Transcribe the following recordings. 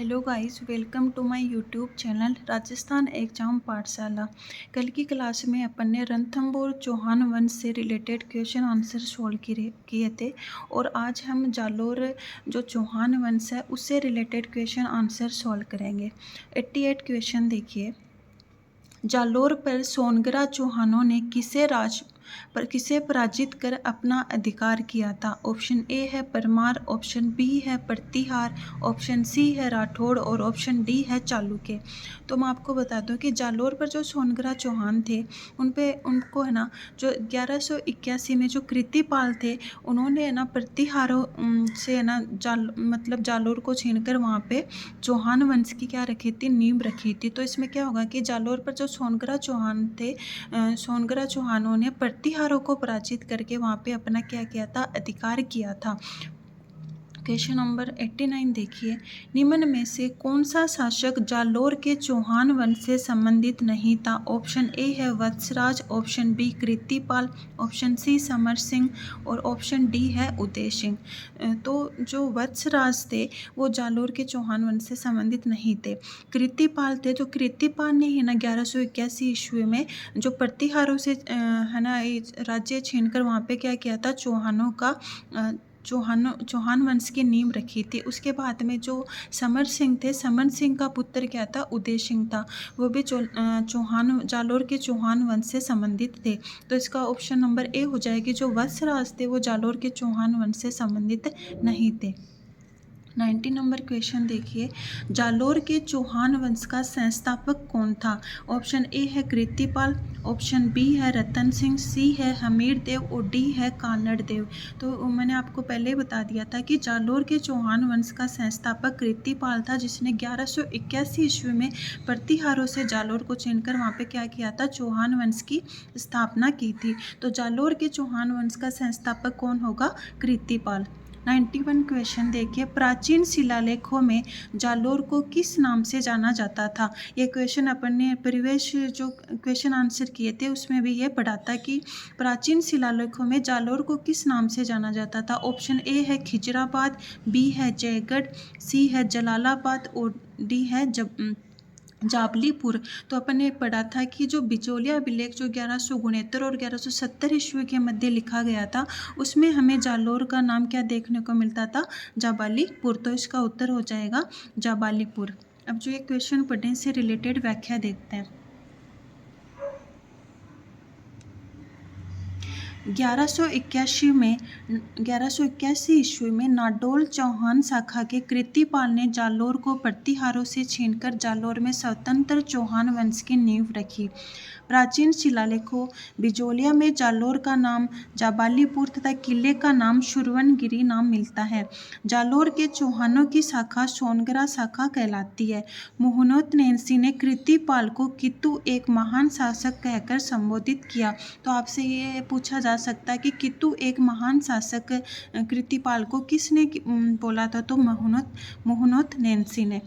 Hello guys, welcome to my YouTube channel Rajasthan exam Pathshala. कल की class में अपन ने रणथंभौर चौहान वंश से रिलेटेड क्वेश्चन आंसर सोल्व किए थे और आज हम जालोर जो चौहान वंश है उससे रिलेटेड क्वेश्चन आंसर सोल्व करेंगे। 88 क्वेश्चन देखिए। जालोर पर सोनगरा चौहानों ने किसे पराजित कर अपना अधिकार किया था? ऑप्शन ए है परमार, ऑप्शन बी है प्रतिहार, ऑप्शन सी है राठौड़ और ऑप्शन डी है चालुक्य। तो मैं आपको बता दूं कि जालोर पर जो सोनगरा चौहान थे उनको है ना जो 1181 में जो कृतिपाल थे उन्होंने है ना प्रतिहारों से है ना जालोर को छीनकर वहाँ पे चौहान वंश की क्या रखी थी, नींव रखी थी। तो इसमें क्या होगा कि जालोर पर जो सोनगरा चौहान थे, सोनगरा चौहानों ने प्रतिहारों को पराजित करके वहाँ पे अपना क्या किया था, अधिकार किया था। क्वेश्चन नंबर 89 देखिए। निम्न में से कौन सा शासक जालोर के चौहान वंश से संबंधित नहीं था? ऑप्शन ए है Vatsraj, option B Kritipal, option C Samar Singh और ऑप्शन डी है उदय सिंह। तो जो वत्सराज थे वो जालोर के चौहान वंश से संबंधित नहीं थे। कृतिपाल थे, जो कृतिपाल ने है ना 1181 ईस्वी में जो प्रतिहारों से है ना राज्य छीनकर वहाँ पे क्या किया था, चौहानों का चौहान वंश की नींव रखी थी। उसके बाद में जो समर सिंह थे, समर सिंह का पुत्र क्या था, उदय सिंह था। वो भी चौहान जालोर के चौहान वंश से संबंधित थे। तो इसका ऑप्शन नंबर ए हो जाएगी। जो वत्सराज थे वो जालोर के चौहान वंश से संबंधित नहीं थे। 90 नंबर क्वेश्चन देखिए। जालोर के चौहान वंश का संस्थापक कौन था? ऑप्शन ए है कृतिपाल, ऑप्शन बी है रतन सिंह, सी है हमीर देव और डी है कानड़ देव। तो मैंने आपको पहले बता दिया था कि जालोर के चौहान वंश का संस्थापक कृतिपाल था, जिसने 1181 ईस्वी में प्रतिहारों से जालोर को छीनकर वहाँ पे क्या किया था, चौहान वंश की स्थापना की थी। तो जालोर के चौहान वंश का संस्थापक कौन होगा? कृतिपाल। 91 क्वेश्चन देखिए। प्राचीन शिलालेखों में जालोर को किस नाम से जाना जाता था? ये क्वेश्चन अपन ने प्रीवियस जो क्वेश्चन आंसर किए थे उसमें भी ये पढ़ा था कि प्राचीन शिलालेखों में जालोर को किस नाम से जाना जाता था। ऑप्शन ए है खिजराबाद, बी है जयगढ़, सी है जलालाबाद और डी है जाबलीपुर। तो अपन ने पढ़ा था कि जो बिचौलिया अभिलेख जो 1169 और 1170 ईस्वी के मध्य लिखा गया था उसमें हमें जालोर का नाम क्या देखने को मिलता था, जाबालीपुर। तो इसका उत्तर हो जाएगा जाबालीपुर। अब जो ये क्वेश्चन पढ़ने से रिलेटेड व्याख्या देखते हैं। 1181 ईस्वी में नाडोल चौहान शाखा के कृतिपाल ने जालोर को प्रतिहारों से छीनकर जालोर में स्वतंत्र चौहान वंश की नींव रखी। प्राचीन शिलालेखों बिजोलिया में जालोर का नाम जाबालीपुर तथा किले का नाम शुरवनगिरी नाम मिलता है। जालोर के चौहानों की शाखा सोनगरा शाखा कहलाती है। मोहनोत नैन्सी ने कृतिपाल को कितु एक महान शासक कहकर संबोधित किया। तो आपसे ये पूछा जा सकता है कि कितु एक महान शासक कृतिपाल को किसने बोला था? तो मोहनोत नैन्सी ने।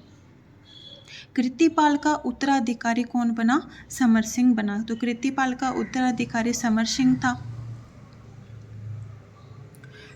कृतिपाल का उत्तराधिकारी कौन बना? समर सिंह बना। तो कृतिपाल का उत्तराधिकारी समर सिंह था।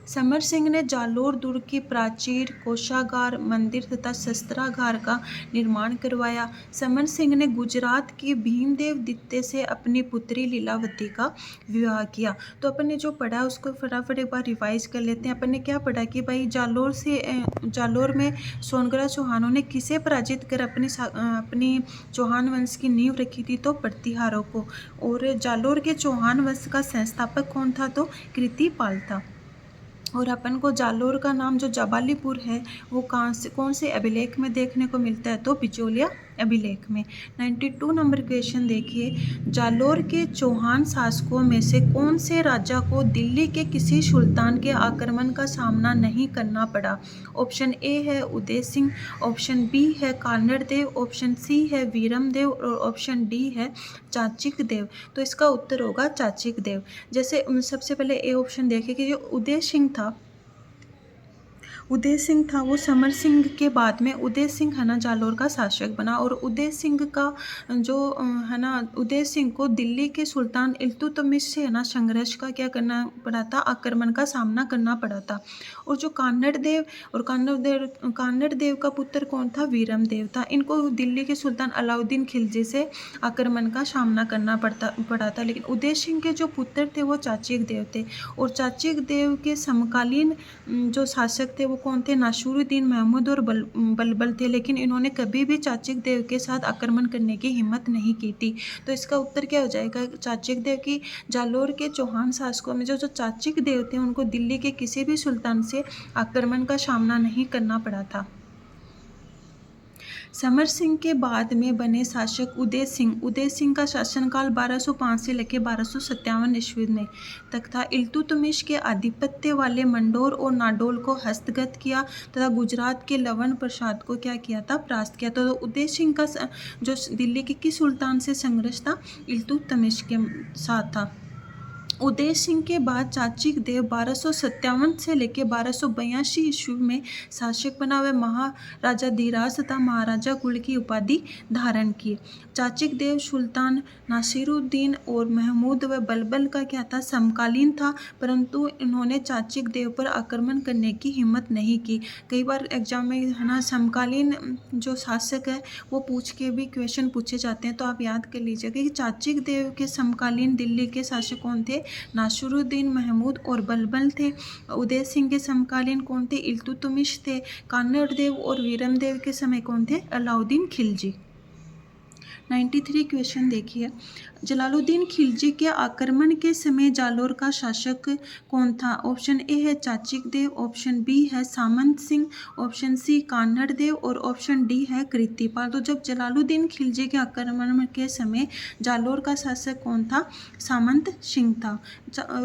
समर सिंह ने जालोर दुर्ग की प्राचीर, कोषागार, मंदिर तथा शस्त्रागार का निर्माण करवाया। समर सिंह ने गुजरात के भीमदेव द्वितीय से अपनी पुत्री लीलावती का विवाह किया। तो अपन ने जो पढ़ा उसको फटाफट एक बार रिवाइज कर लेते हैं। अपन ने क्या पढ़ा कि भाई जालोर में सोनगरा चौहानों ने किसे पराजित कर अपनी चौहान वंश की नींव रखी थी? तो प्रतिहारों को। और जालोर के चौहान वंश का संस्थापक कौन था? तो कृतिपाल था। और अपन को जालोर का नाम जो जाबालीपुर है वो कौन से अभिलेख में देखने को मिलता है? तो बिचौलिया अभिलेख में। 92 नंबर क्वेश्चन देखिए। जालोर के चौहान शासकों में से कौन से राजा को दिल्ली के किसी सुल्तान के आक्रमण का सामना नहीं करना पड़ा? ऑप्शन ए है उदय सिंह, ऑप्शन बी है कानड़ देव, ऑप्शन सी है वीरम देव और ऑप्शन डी है चाचिक देव। तो इसका उत्तर होगा चाचिक देव। जैसे सबसे पहले ए ऑप्शन देखें कि जो उदय सिंह था उदय सिंह था वो समर सिंह के बाद में उदय सिंह है ना जालोर का शासक बना। और उदय सिंह का जो है ना उदय सिंह को दिल्ली के सुल्तान इल्तुतमिश से है ना संघर्ष का क्या करना पड़ा था, आक्रमण का सामना करना पड़ा था। और जो कान्नड़ देव का पुत्र कौन था, वीरम देव था। इनको दिल्ली के सुल्तान अलाउद्दीन खिलजी से आक्रमण का सामना करना पड़ा था। लेकिन उदय सिंह के जो पुत्र थे वो चाचिक देव थे। और चाचिक देव के समकालीन जो शासक थे वो कौन थे, नासिरुद्दीन महमूद और बलबल थे। लेकिन इन्होंने कभी भी चाचिक देव के साथ आक्रमण करने की हिम्मत नहीं की थी। तो इसका उत्तर क्या हो जाएगा, चाचिक देव की जालोर के चौहान शासकों में जो चाचिक देव थे उनको दिल्ली के किसी भी सुल्तान से आक्रमण का सामना नहीं करना पड़ा था। समर सिंह के बाद में बने शासक उदय सिंह का शासनकाल 1205 से लेकर 1257 ईस्वी में तक था। इल्तुतमिश के आधिपत्य वाले मंडोर और नाडोल को हस्तगत किया तथा गुजरात के लवन प्रसाद को क्या किया था, परास्त किया। तो उदय सिंह का जो दिल्ली के किस सुल्तान से संघर्ष था, इल्तुतमिश के साथ था। उदय सिंह के बाद चाचिक देव 1257 से लेकर 1282 ईस्वी में शासक बना। वह महाराजा धीराज तथा महाराजा कुल की उपाधि धारण की। चाचिक देव सुल्तान नासिरुद्दीन और महमूद व बलबल का क्या था, समकालीन था, परंतु इन्होंने चाचिक देव पर आक्रमण करने की हिम्मत नहीं की। कई बार एग्जाम में है ना समकालीन जो शासक है वो पूछ के भी क्वेश्चन पूछे जाते हैं, तो आप याद कर लीजिएगा कि चाचिक देव के समकालीन दिल्ली के शासक कौन थे, नासिरुद्दीन महमूद और बलबल थे। उदय सिंह के समकालीन कौन थे, इल्तुतमिश थे। कान्नड़ देव और वीरम देव के समय कौन थे, अलाउद्दीन खिलजी। 93 क्वेश्चन देखिए, जलालुद्दीन खिलजी के आक्रमण के समय जालोर का शासक कौन था। ऑप्शन ए है चाचिक देव, ऑप्शन बी है सामंत सिंह, ऑप्शन सी कान्नड़ देव और ऑप्शन डी है कृतिपाल। तो जब जलालुद्दीन खिलजी के आक्रमण के समय जालोर का शासक कौन था, सामंत सिंह था।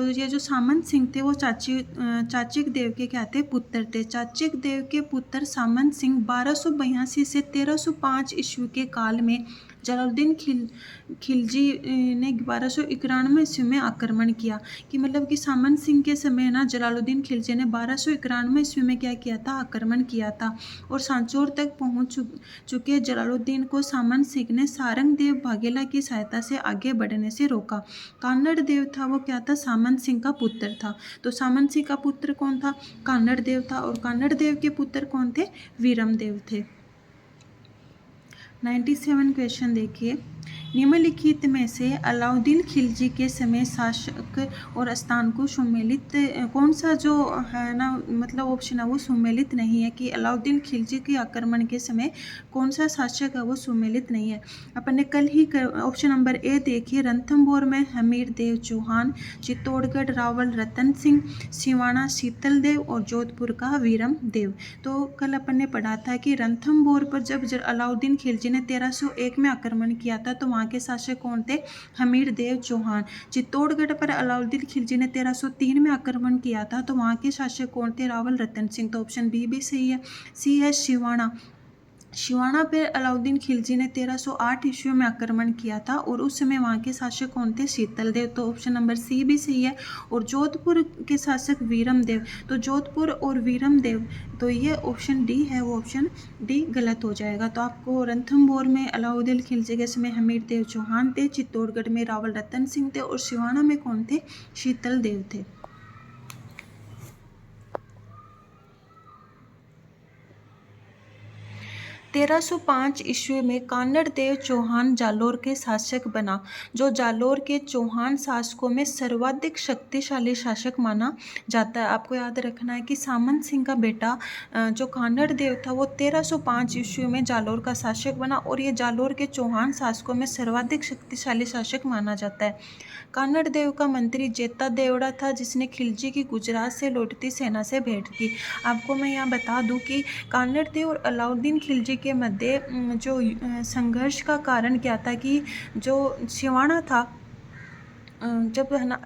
ये जो सामंत सिंह थे वो चाचिक देव के क्या थे, पुत्र थे। चाचिक देव के पुत्र सामंत सिंह 1282 से 1305 ईस्वी के काल में जलालुद्दीन खिलजी ने 1291 ईस्वी में आक्रमण किया। कि मतलब कि सामंत सिंह के समय ना जलालुद्दीन खिलजी ने 1291 ईस्वी में क्या किया था, आक्रमण किया था। और सांचौर तक पहुंच चुके जलालुद्दीन को सामंत सिंह ने सारंग देव वाघेला की सहायता से आगे बढ़ने से रोका। कान्नड़ देव था वो क्या था, सामंत सिंह का पुत्र था। तो सामंत सिंह का पुत्र कौन था, कान्नड़ देव था। और कान्नड़ देव के पुत्र कौन थे, वीरम देव थे। 97 क्वेश्चन देखिए, निम्नलिखित में से अलाउद्दीन खिलजी के समय शासक और स्थान को सुमेलित कौन सा जो है ना, मतलब ऑप्शन है वो सुमेलित नहीं है। कि अलाउद्दीन खिलजी के आक्रमण के समय कौन सा शासक है वो सुमेलित नहीं है। अपन ने कल ही ऑप्शन नंबर ए देखिए, रणथंभौर में हमीर देव चौहान, चित्तौड़गढ़ रावल रतन सिंह, सिवाना शीतल देव और जोधपुर का वीरम देव। तो कल अपन ने पढ़ा था कि रणथंभौर पर जब अलाउद्दीन खिलजी ने 1301 में आक्रमण किया था तो वहाँ के शासक कौन थे, हमीर देव चौहान। चित्तौड़गढ़ पर अलाउद्दीन खिलजी ने 1303 में आक्रमण किया था तो वहाँ के शासक कौन थे, रावल रतन सिंह। तो ऑप्शन बी भी सही है। सी है शिवाना पर अलाउद्दीन खिलजी ने 1308 ईस्वी में आक्रमण किया था और उस समय वहाँ के शासक कौन थे, शीतल देव। तो ऑप्शन नंबर सी भी सही है। और जोधपुर के शासक वीरम देव, तो जोधपुर और वीरम देव, तो ये ऑप्शन डी है, वो ऑप्शन डी गलत हो जाएगा। तो आपको रणथंभौर में अलाउद्दीन खिलजी के समय हमीर देव चौहान थे, चित्तौड़गढ़ में रावल रतन सिंह थे और सिवाना में कौन थे, शीतल देव थे। 1305 ईस्वी में कान्नड़ देव चौहान जालोर के शासक बना, जो जालोर के चौहान शासकों में सर्वाधिक शक्तिशाली शासक माना जाता है। आपको याद रखना है कि सामंत सिंह का बेटा जो कान्नड़ देव था वो 1305 ईस्वी में जालोर का शासक बना और ये जालोर के चौहान शासकों में सर्वाधिक शक्तिशाली शासक माना जाता है। कान्नड़ देव का मंत्री जेता देवड़ा था जिसने खिलजी की गुजरात से लौटती सेना से भेंट की। आपको मैं यहाँ बता दूं कि कान्नड़ देव और अलाउद्दीन खिलजी के मध्य जो संघर्ष का कारण क्या था कि जो सिवाना था जब है ना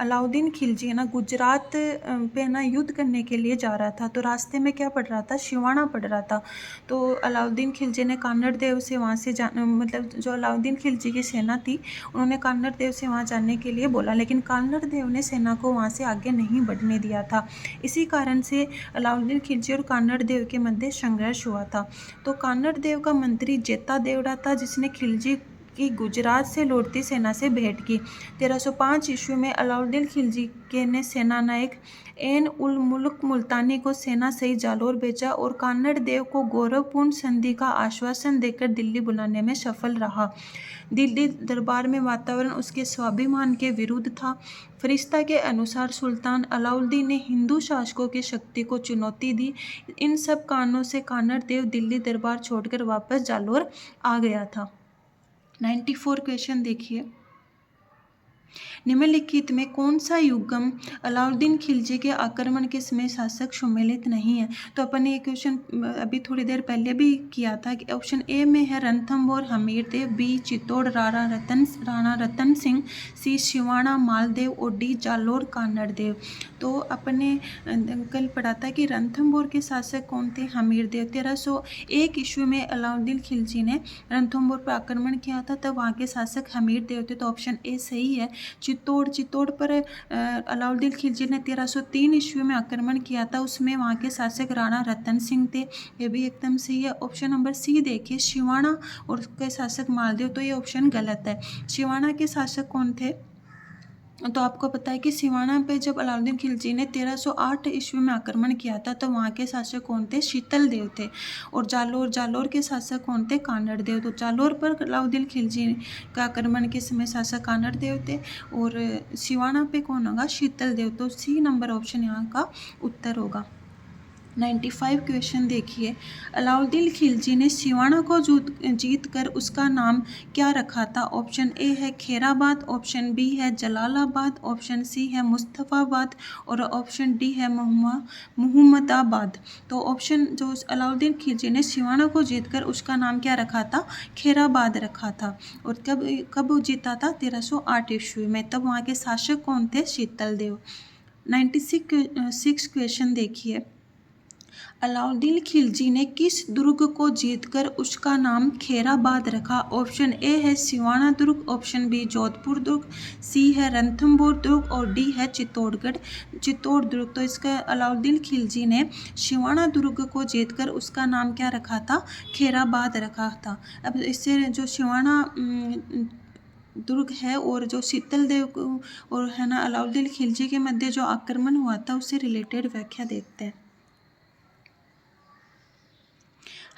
अलाउद्दीन खिलजी है ना गुजरात पे है ना युद्ध करने के लिए जा रहा था, तो रास्ते में क्या पड़ रहा था, शिवाना पड़ रहा था। तो अलाउद्दीन खिलजी ने कान्नड़ देव से वहाँ से मतलब जो अलाउद्दीन खिलजी की सेना थी, उन्होंने कान्नड़ देव से वहाँ जाने के लिए बोला, लेकिन कान्नड़ देव ने सेना को वहाँ से आगे नहीं बढ़ने दिया था। इसी कारण से अलाउद्दीन खिलजी और कान्नड़ देव के मध्य संघर्ष हुआ था। तो कान्नड़ देव का मंत्री जेता देवड़ा था, जिसने खिलजी की गुजरात से लौटती सेना से भेंट की। 1305 ईस्वी में अलाउद्दीन खिलजी के ने सेनानायक एन उल मुल्क मुल्तानी को सेना सहित जालौर भेजा और कान्नड़ देव को गौरवपूर्ण संधि का आश्वासन देकर दिल्ली बुलाने में सफल रहा। दिल्ली दरबार में वातावरण उसके स्वाभिमान के विरुद्ध था। फरिश्ता के अनुसार सुल्तान अलाउद्दीन ने हिंदू शासकों की शक्ति को चुनौती दी। इन सब कारणों से कान्नड़ देव दिल्ली दरबार छोड़कर वापस जालौर आ गया था। 94 क्वेश्चन देखिए, निम्नलिखित में कौन सा युग्म अलाउद्दीन खिलजी के आक्रमण के समय शासक सम्मिलित नहीं है। तो अपन ने ये क्वेश्चन अभी थोड़ी देर पहले भी किया था कि ऑप्शन ए में है रणथंभौर हमीर देव, बी चित्तौड़ राणा रतन सिंह, सी शिवाना मालदेव और डी जालौर कान्नड़ देव। तो अपन ने कल पढ़ा था कि रणथंभौर के शासक कौन थे, हमीर देव। 1301 ईस्वी में अलाउद्दीन खिलजी ने रणथंभौर पर आक्रमण किया था, तब वहाँ के शासक हमीर देव थे। तो ऑप्शन ए सही है। चित्तौड़ पर अलाउद्दीन खिलजी ने 1303 ईस्वी में आक्रमण किया था, उसमें वहाँ के शासक राणा रतन सिंह थे। ये भी एकदम सही है। ऑप्शन नंबर सी देखिए, शिवाना और उसके शासक मालदेव। तो ये ऑप्शन गलत है। शिवाना के शासक कौन थे, तो आपको पता है कि सिवाना पे जब अलाउद्दीन खिलजी ने 1308 ईस्वी में आक्रमण किया था, तो वहाँ के शासक कौन थे, शीतल देव थे। और जालौर के शासक कौन थे, कान्नड़ देव। तो जालौर पर अलाउद्दीन खिलजी का आक्रमण के समय शासक कान्नड़ देव थे और सिवाना पे कौन होगा, शीतल देव। तो सी नंबर ऑप्शन यहाँ का उत्तर होगा। 95 क्वेश्चन देखिए, अलाउद्दीन खिलजी ने सिवाना को जीत कर उसका नाम क्या रखा था। ऑप्शन ए है खेराबाद, ऑप्शन बी है जलालाबाद, ऑप्शन सी है मुस्तफ़ाबाद और ऑप्शन डी है मुहम्मदाबाद। तो ऑप्शन जो अलाउद्दीन खिलजी ने सिवाना को जीतकर उसका नाम क्या रखा था, खेराबाद रखा था। और कब जीता था, 1308 ईस्वी में। तब वहाँ के शासक कौन थे, शीतल देव। 96 क्वेश्चन देखिए, अलाउद्दीन खिलजी ने किस दुर्ग को जीतकर उसका नाम खेराबाद रखा। ऑप्शन ए है सिवाना दुर्ग, ऑप्शन बी जोधपुर दुर्ग, सी है रणथंभौर दुर्ग और डी है चित्तौड़ दुर्ग। तो इसका अलाउद्दीन खिलजी ने सिवाना दुर्ग को जीतकर उसका नाम क्या रखा था, खेराबाद रखा था। अब इससे जो सिवाना दुर्ग है और जो शीतल देव और है ना अलाउद्दीन खिलजी के मध्य जो आक्रमण हुआ था, उससे रिलेटेड व्याख्या देखते हैं।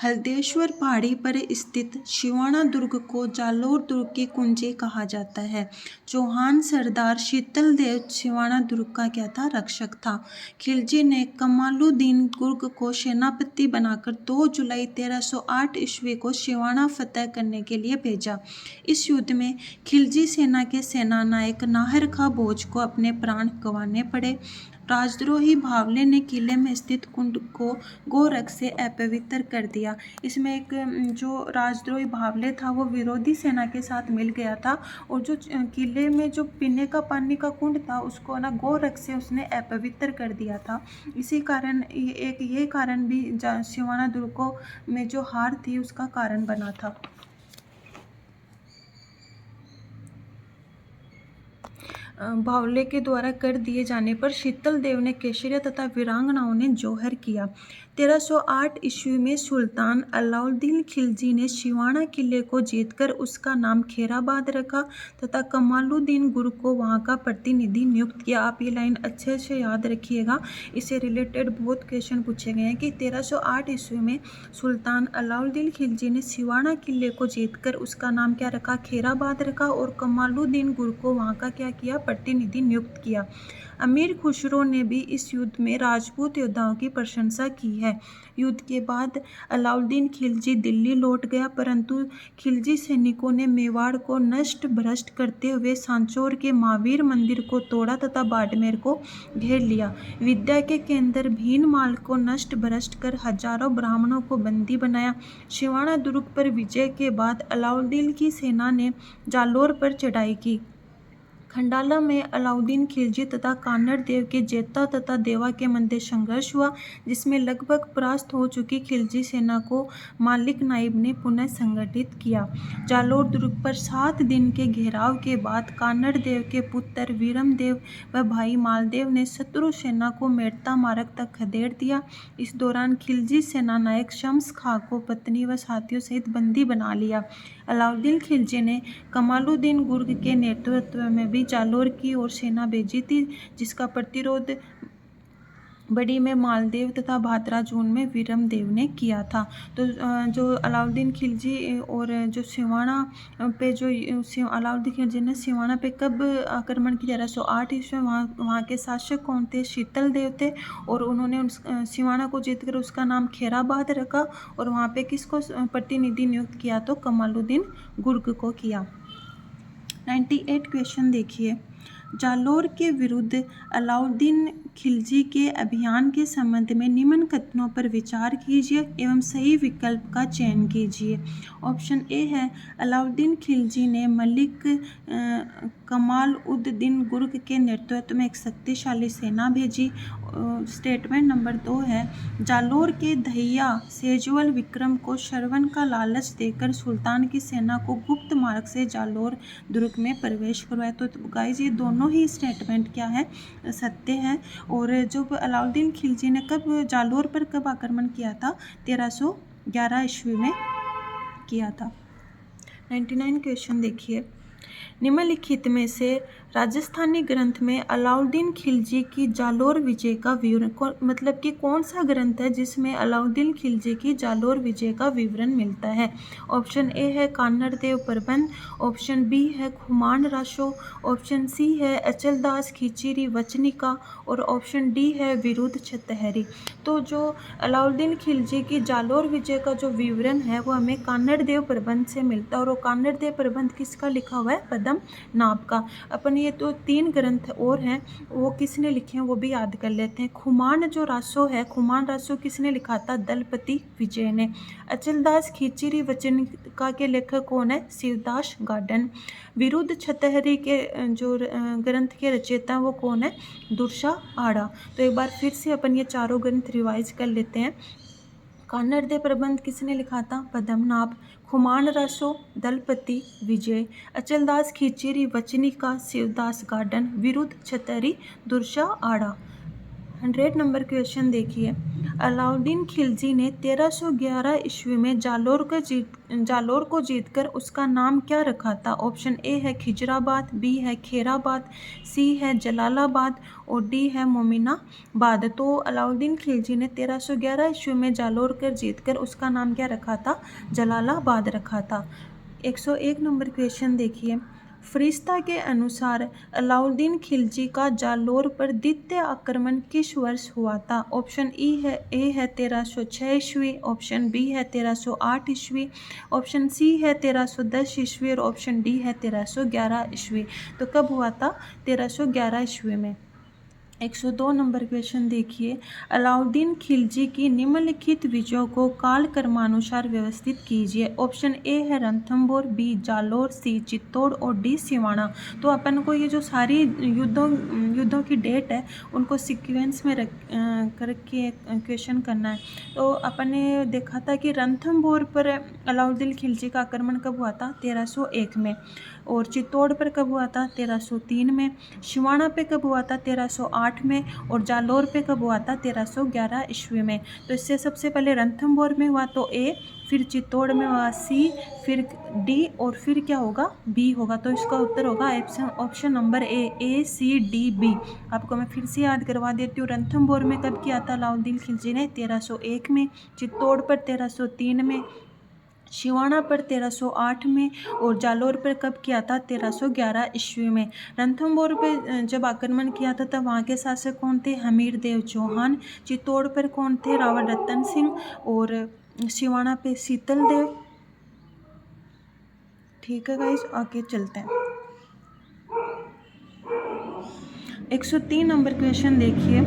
हल्देश्वर पहाड़ी पर स्थित सिवाना दुर्ग को जालौर दुर्ग की कुंजी कहा जाता है। चौहान सरदार शीतल देव सिवाना दुर्ग का क्या था, रक्षक था। खिलजी ने कमालुद्दीन दुर्ग को सेनापति बनाकर 2 जुलाई 1308 ईस्वी को सिवाना फतह करने के लिए भेजा। इस युद्ध में खिलजी सेना के सेनानायक नाहर खां भोज को अपने प्राण गंवाने पड़े। राजद्रोही भावले ने किले में स्थित कुंड को गोरख से अपवित्र कर दिया। इसमें एक जो राजद्रोही भावले था, वो विरोधी सेना के साथ मिल गया था और जो किले में जो पीने का पानी का कुंड था, उसको ना गोरख से उसने अपवित्र कर दिया था। इसी कारण ये कारण भी सिवाना दुर्ग में जो हार थी उसका कारण बना था। बावले के द्वारा कर दिए जाने पर शीतल देव ने केशरिया तथा वीरांगनाओं ने जौहर किया। 1308 ईस्वी में सुल्तान अलाउद्दीन खिलजी ने सिवाना किले को जीतकर उसका नाम खेराबाद रखा तथा कमालुद्दीन गुरु को वहां का प्रतिनिधि नियुक्त किया। आप ये लाइन अच्छे से याद रखिएगा, इससे रिलेटेड बहुत क्वेश्चन पूछे गए हैं कि 1308 ईस्वी में सुल्तान अलाउद्दीन खिलजी ने सिवाना किले को जीतकर उसका नाम क्या रखा, खेराबाद रखा और कमालुद्दीन गुरु को वहाँ का क्या किया, प्रतिनिधि नियुक्त किया। अमीर खुसरो ने भी इस युद्ध में राजपूत योद्धाओं की प्रशंसा की है। युद्ध के बाद अलाउद्दीन खिलजी दिल्ली लौट गया, परंतु खिलजी सैनिकों ने मेवाड़ को नष्ट भ्रष्ट करते हुए सांचौर के महावीर मंदिर को तोड़ा तथा बाड़मेर को घेर लिया। विद्या के केंद्र भीनमाल को नष्ट भ्रष्ट कर हजारों ब्राह्मणों को बंदी बनाया। सिवाना दुर्ग पर विजय के बाद अलाउद्दीन की सेना ने जालौर पर चढ़ाई की। खंडाला में अलाउद्दीन खिलजी तथा कान्हड़ देव के जेता तथा देवा के मध्य संघर्ष हुआ, जिसमें लगभग परास्त हो चुकी खिलजी सेना को मालिक नाइब ने पुनः संगठित किया। जालोर दुर्ग पर 7 दिन के घेराव के बाद कान्हड़ देव के पुत्र वीरम देव व भाई मालदेव ने शत्रु सेना को मेड़ता मार्ग तक खदेड़ दिया। इस दौरान खिलजी सेनानायक शम्स खां को पत्नी व साथियों सहित बंदी बना लिया। अलाउद्दीन खिलजी ने कमालुद्दीन गुर्ग के नेतृत्व में भी जालोर की ओर सेना भेजी थी, जिसका प्रतिरोध बड़ी में मालदेव तथा भाद्रा जून में वीरम देव ने किया था। तो जो अलाउद्दीन खिलजी और जो सिवाना पे जो अलाउद्दीन खिलजी ने सिवाना पे कब आक्रमण किया, 1308 ईस्वी में। वहाँ के शासक कौन थे? शीतल देव थे, और उन्होंने सिवाना को जीतकर उसका नाम खैराबाद रखा, और वहाँ पे किसको प्रतिनिधि नियुक्त किया? तो कमालुद्दीन गुर्ग को किया। 98 क्वेश्चन देखिए। जालोर के विरुद्ध अलाउद्दीन खिलजी के अभियान के संबंध में निम्न कथनों पर विचार कीजिए एवं सही विकल्प का चयन कीजिए। ऑप्शन ए है, अलाउद्दीन खिलजी ने मलिक कमाल-उद-दीन गुर्ग के नेतृत्व में एक शक्तिशाली सेना भेजी। स्टेटमेंट नंबर 2 है, जालोर के दहिया सेजवल विक्रम को श्रवण का लालच देकर सुल्तान की सेना को गुप्त मार्ग से जालोर दुर्ग में प्रवेश करवाया। तो गाइस ये दोनों ही स्टेटमेंट क्या है? सत्य है। और जो अलाउद्दीन खिलजी ने कब जालोर पर कब आक्रमण किया था? 1311 ईस्वी में किया था। 99 क्वेश्चन देखिए। निम्नलिखित में से राजस्थानी ग्रंथ में अलाउद्दीन खिलजी की जालोर विजय का विवरण, मतलब कि कौन सा ग्रंथ है जिसमें अलाउद्दीन खिलजी की जालोर विजय का विवरण मिलता है? ऑप्शन ए है कान्हड़ देव प्रबंध, ऑप्शन बी है खुमान राशो, ऑप्शन सी है अचलदास खिचरी वचनिका, और ऑप्शन डी है विरुद्ध छतहरी। तो जो अलाउद्दीन खिलजी की जालोर विजय का जो विवरण है वो हमें कान्हड़ देव प्रबंध से मिलता है, और वो कान्हड़ देव प्रबंध किसका लिखा हुआ है? पद्म नाभ का। अपन ये तो 3 ग्रंथ और हैं, वो किसने लिखे हैं वो भी याद कर लेते हैं। खुमान जो रासो है, खुमान रासो किसने लिखा था? दलपति विजय ने। अचलदास खिचरी वचनिका के लेखक कौन है? शिवदास गार्डन। विरुद्ध छतहरी के जो ग्रंथ के रचयिता वो कौन है? दुर्सा आड़ा। तो एक बार फिर से अपन ये चारों ग्रंथ रिवाइज कर लेते हैं। कान्हड़ देव प्रबंध किसने लिखा था? पद्मनाभ। खुमान रासो दलपति विजय। अचलदास खिचरी वचनिका शिवदास गार्डन। विरुद्ध छतरी दुर्सा आड़ा। 100 नंबर क्वेश्चन देखिए। अलाउद्दीन खिलजी ने 1311 ईस्वी में जालोर को जीतकर उसका नाम क्या रखा था? ऑप्शन ए है खिजराबाद, बी है खेराबाद, सी है जलालाबाद, और डी है मोमिनाबाद। तो अलाउद्दीन खिलजी ने 1311 ईस्वी में जालोर कर जीतकर उसका नाम क्या रखा था? जलालाबाद रखा था। 101 नंबर क्वेश्चन देखिए। फरिश्ता के अनुसार अलाउद्दीन खिलजी का जालोर पर द्वितीय आक्रमण किस वर्ष हुआ था? ऑप्शन ए है 1306 ईस्वी, ऑप्शन बी है 1308 ईस्वी, ऑप्शन सी है 1310 ईस्वी, और ऑप्शन डी है 1311 ईस्वी। तो कब हुआ था? 1311 ईस्वी में। 102 नंबर क्वेश्चन देखिए। अलाउद्दीन खिलजी की निम्नलिखित विजयों को काल क्रमानुसार व्यवस्थित कीजिए। ऑप्शन ए है रणथंभौर, बी जालोर, सी चित्तौड़, और डी सिवाना। तो अपन को ये जो सारी युद्धों की डेट है उनको सीक्वेंस में कर के क्वेश्चन करना है। तो अपन ने देखा था कि रणथंभौर पर अलाउद्दीन खिलजी का आक्रमण कब हुआ था? 1301 में। और चित्तौड़ पर कब हुआ था? 1303 में। सिवाना पे कब हुआ था? 1308 में। और जालोर पे कब हुआ था? 1311 ईस्वी में। तो इससे सबसे पहले रणथंभौर में हुआ तो ए, फिर चित्तौड़ में हुआ सी, फिर डी, और फिर क्या होगा? बी होगा। तो इसका उत्तर होगा option number A C D B. आपको मैं फिर से याद करवा देती हूँ। रणथंभौर में कब किया था अलाउद्दीन खिलजी ने? 1301 में। चित्तौड़ पर 1303 में। सिवाना पर 1308 में। और जालोर पर कब किया था? 1311 ईस्वी में। रणथंभौर पे जब आक्रमण किया था तब वहाँ के शासक कौन थे? हमीर देव चौहान। चित्तौड़ पर कौन थे? रावण रतन सिंह। और सिवाना पे शीतल देव। ठीक है गाइस, आगे चलते हैं। 103 नंबर क्वेश्चन देखिए।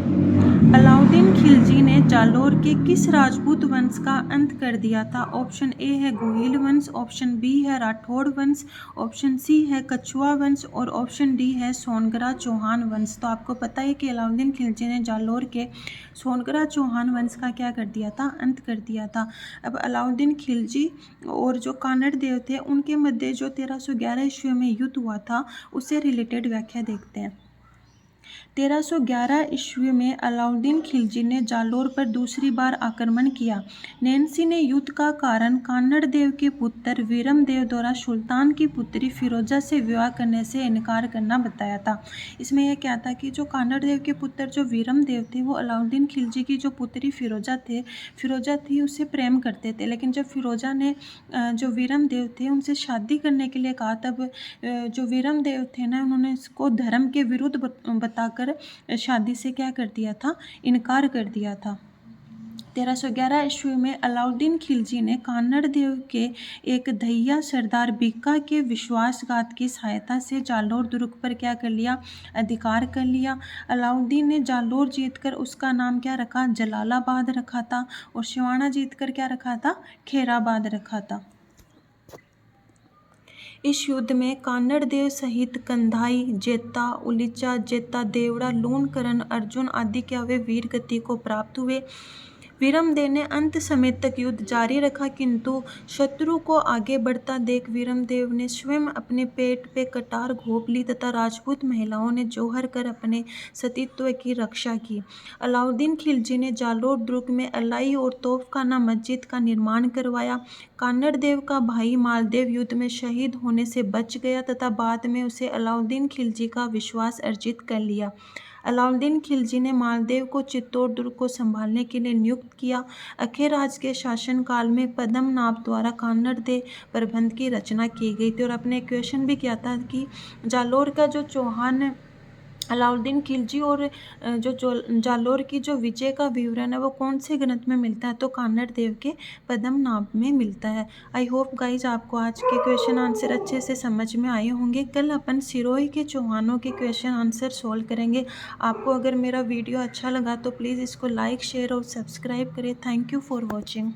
अलाउद्दीन खिलजी ने जालोर के किस राजपूत वंश का अंत कर दिया था? ऑप्शन ए है गोहिल वंश, ऑप्शन बी है राठौड़ वंश, ऑप्शन सी है कछुआ वंश और ऑप्शन डी है सोनगरा चौहान वंश। तो आपको पता है कि अलाउद्दीन खिलजी ने जालोर के सोनगरा चौहान वंश का क्या कर दिया था? अंत कर दिया था। अब अलाउद्दीन खिलजी और जो कानड़ देव थे उनके मध्य जो 1311 ईस्वी में युद्ध हुआ था उससे रिलेटेड व्याख्या देखते हैं। 1311 ईस्वी में अलाउद्दीन खिलजी ने जालोर पर दूसरी बार आक्रमण किया। नैन्सी ने युद्ध का कारण कान्नड़ देव के पुत्र वीरम देव द्वारा सुल्तान की पुत्री फिरोजा से विवाह करने से इनकार करना बताया था। इसमें यह क्या था कि जो कान्नड़ देव के पुत्र जो वीरम देव थे वो अलाउद्दीन खिलजी की जो पुत्री फिरोजा थी उससे प्रेम करते थे, लेकिन जब फिरोजा ने जो वीरम देव थे उनसे शादी करने के लिए कहा तब जो वीरम देव थे ना उन्होंने इसको धर्म के विरुद्ध बताकर शादी से क्या कर दिया था? इनकार कर दिया था। 1311 ईस्वी में अलाउद्दीन खिलजी ने कान्नड़ देव के एक दहिया सरदार बीका के विश्वासघात की सहायता से जालोर दुर्ग पर क्या कर लिया? अधिकार कर लिया। अलाउद्दीन ने जालोर जीतकर उसका नाम क्या रखा? जलालाबाद रखा था और सिवाना जीतकर क्या रखा था? खैराबाद रखा था। इस युद्ध में कान्नड़ देव सहित कंधाई, जेता, उलिचा, जेता देवड़ा, लूण, करण, अर्जुन आदि क्या हुए? वीर गति को प्राप्त हुए। वीरमदेव ने अंत समय तक युद्ध जारी रखा, किंतु शत्रु को आगे बढ़ता देख वीरमदेव ने स्वयं अपने पेट पे कटार घोंप ली तथा राजपूत महिलाओं ने जोहर कर अपने सतीत्व की रक्षा की। अलाउद्दीन खिलजी ने जालोर दुर्ग में अलाई और तोफखाना मस्जिद का निर्माण करवाया। कान्नड़ देव का भाई मालदेव युद्ध में शहीद होने से बच गया तथा बाद में उसे अलाउद्दीन खिलजी का विश्वास अर्जित कर लिया। अलाउद्दीन खिलजी ने मालदेव को चित्तौड़ दुर्ग को संभालने के लिए नियुक्त किया। अखेराज के शासनकाल में पद्मनाभ द्वारा कान्नड़ देव प्रबंध की रचना की गई थी। और अपने क्वेश्चन भी किया था कि जालोर का जो चौहान अलाउद्दीन खिलजी और जालोर की जो विजय का विवरण है वो कौन से ग्रंथ में मिलता है? तो कान्नड़ देव के पद्मनाभ में मिलता है। आई होप गाइज आपको आज के क्वेश्चन आंसर अच्छे से समझ में आए होंगे। कल अपन सिरोही के चौहानों के क्वेश्चन आंसर सॉल्व करेंगे। आपको अगर मेरा वीडियो अच्छा लगा तो प्लीज़ इसको लाइक, शेयर और सब्सक्राइब करें। Thank you for watching.